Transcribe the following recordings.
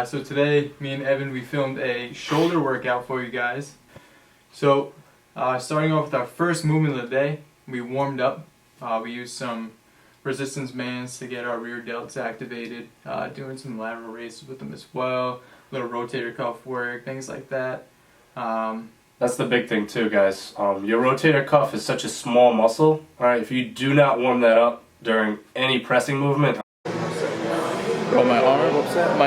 So today, me and Evan, we filmed a shoulder workout for you guys. So, starting off with our first movement of the day, we warmed up. We used some resistance bands to get our rear delts activated, doing some lateral raises with them as well, little rotator cuff work, things like that. That's the big thing too, guys. Your rotator cuff is such a small muscle. Alright, if you do not warm that up during any pressing movement. Bro, my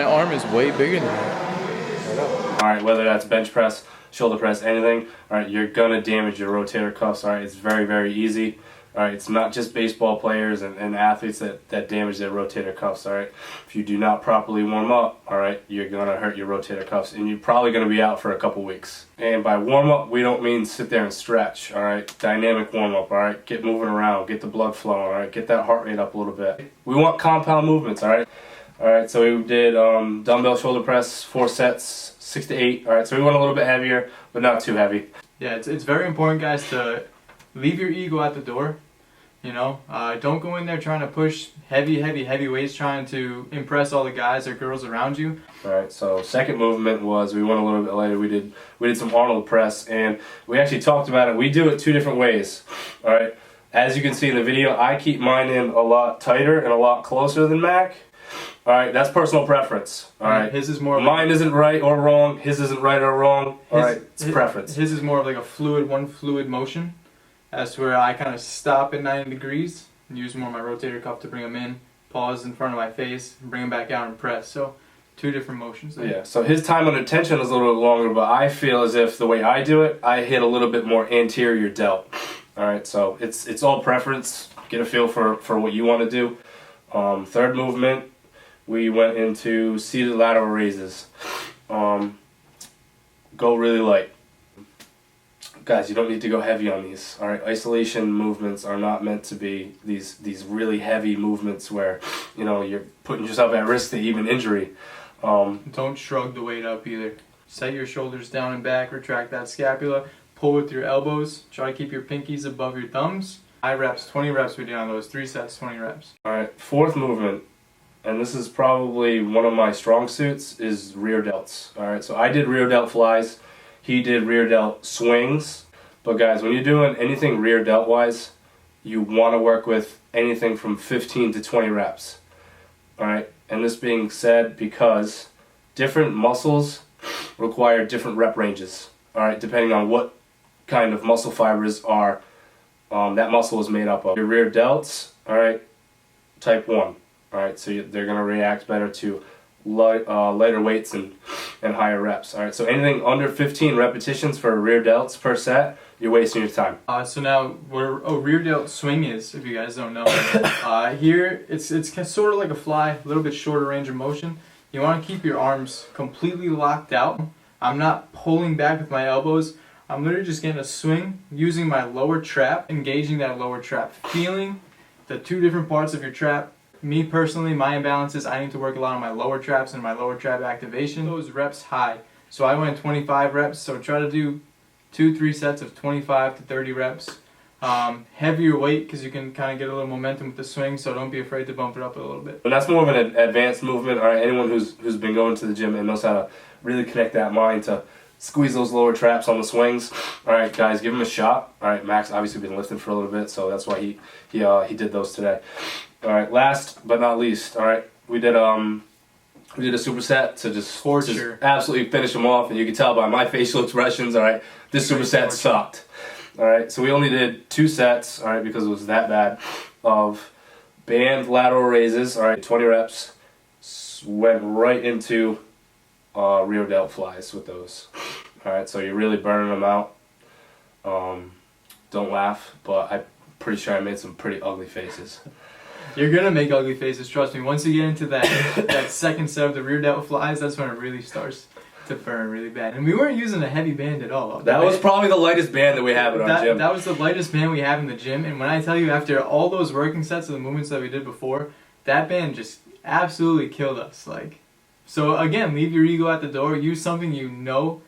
arm is way bigger than that. Alright, whether that's bench press, shoulder press, anything, alright, you're gonna damage your rotator cuffs. Alright, it's very, very easy. Alright, it's not just baseball players and athletes that damage their rotator cuffs. Alright, if you do not properly warm up, alright, you're gonna hurt your rotator cuffs and you're probably gonna be out for a couple weeks. And by warm up, we don't mean sit there and stretch. Alright, dynamic warm up. Alright, get moving around, get the blood flowing. Alright, get that heart rate up a little bit. We want compound movements. Alright. Alright, so we did dumbbell shoulder press, 4 sets, 6 to 8. Alright, so we went a little bit heavier, but not too heavy. Yeah, it's very important, guys, to leave your ego at the door. You know, don't go in there trying to push heavy weights, trying to impress all the guys or girls around you. Alright, so second movement was, we went a little bit later, we did some Arnold press, and we actually talked about it. We do it 2 different ways. Alright, as you can see in the video, I keep mine in a lot tighter and a lot closer than Mac. Alright, that's personal preference. Alright, his is more like, mine isn't right or wrong, his isn't right or wrong. Alright, it's preference. His is more of like a one fluid motion. That's where I kind of stop at 90 degrees and use more of my rotator cuff to bring them in, pause in front of my face, and bring them back out and press. So 2 different motions there. Yeah, so his time under tension is a little bit longer, but I feel as if the way I do it, I hit a little bit more anterior delt. Alright, so it's all preference. Get a feel for what you want to do. Third movement, we went into seated lateral raises. Go really light. Guys, you don't need to go heavy on these. Alright, isolation movements are not meant to be these really heavy movements where, you know, you're putting yourself at risk to even injury. Don't shrug the weight up either. Set your shoulders down and back, retract that scapula, pull with your elbows, try to keep your pinkies above your thumbs. High reps, 20 reps we did on those, 3 sets, 20 reps. Alright, fourth movement, and this is probably one of my strong suits, is rear delts. Alright, so I did rear delt flies. He did rear delt swings. But guys, when you're doing anything rear delt wise, you want to work with anything from 15 to 20 reps. Alright, and this being said, because different muscles require different rep ranges. Alright, depending on what kind of muscle fibers are that muscle is made up of. Your rear delts, alright, type 1. Alright, so they're going to react better to lighter weights and higher reps. Alright, so anything under 15 repetitions for rear delts per set, you're wasting your time. So now, what a rear delt swing is, if you guys don't know, here it's sort of like a fly, a little bit shorter range of motion. You want to keep your arms completely locked out. I'm not pulling back with my elbows. I'm literally just getting a swing using my lower trap, engaging that lower trap, feeling the 2 different parts of your trap. Me personally, my imbalances, I need to work a lot on my lower traps and my lower trap activation. Those reps high. So I went 25 reps, so try to do 2-3 sets of 25 to 30 reps. Heavier weight, because you can kind of get a little momentum with the swing, so don't be afraid to bump it up a little bit. And that's more of an advanced movement. Alright, anyone who's been going to the gym and knows how to really connect that mind to squeeze those lower traps on the swings. Alright guys, give him a shot. Alright, Max obviously been lifting for a little bit, so that's why he did those today. Alright, last but not least, alright, we did a superset to just absolutely finish them off, and you can tell by my facial expressions, alright, this superset sucked. Alright, so we only did 2 sets, alright, because it was that bad, of band lateral raises, alright, 20 reps, went right into rear delt flies with those. Alright, so you're really burning them out. Don't laugh, but I'm pretty sure I made some pretty ugly faces. You're gonna make ugly faces, trust me. Once you get into that second set of the rear delt flies, that's when it really starts to burn really bad. And we weren't using a heavy band at all. That was probably the lightest band that we have in our gym. That was the lightest band we have in the gym. And when I tell you, after all those working sets of the movements that we did before, that band just absolutely killed us. So again, leave your ego at the door. Use something you know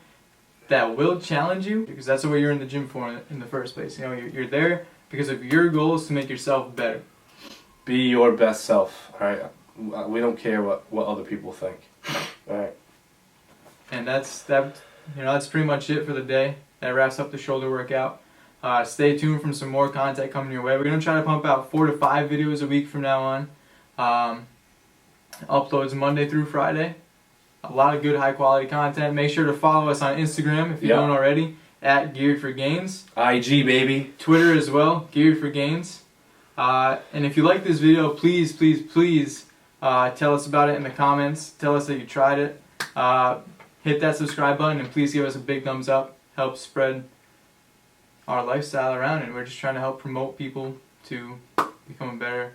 that will challenge you, because that's what you're in the gym for in the first place. You know, you're there because of your goals to make yourself better. Be your best self, alright? We don't care what other people think. All right. And that's pretty much it for the day. That wraps up the shoulder workout. Stay tuned for some more content coming your way. We're gonna try to pump out 4 to 5 videos a week from now on. Uploads Monday through Friday. A lot of good high quality content. Make sure to follow us on Instagram if you don't already, at Geared for Gains. IG, baby. Twitter as well, Geared for Gains. And if you like this video, please tell us about it in the comments. Tell us that you tried it. Hit that subscribe button and please give us a big thumbs up. Help spread our lifestyle around, and we're just trying to help promote people to become a better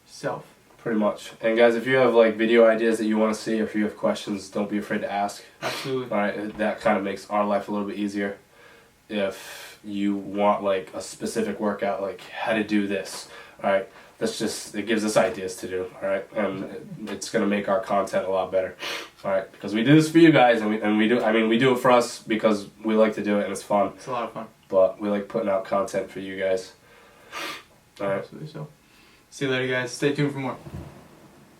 self. Pretty much. And guys, if you have like video ideas that you want to see, or if you have questions, don't be afraid to ask. Absolutely. Alright, that kind of makes our life a little bit easier. If you want like a specific workout, like how to do this, alright, it gives us ideas to do, alright, and it's going to make our content a lot better, alright, because we do this for you guys, and we do it for us because we like to do it and it's fun. It's a lot of fun. But we like putting out content for you guys. Alright. Absolutely. So, see you later, guys. Stay tuned for more.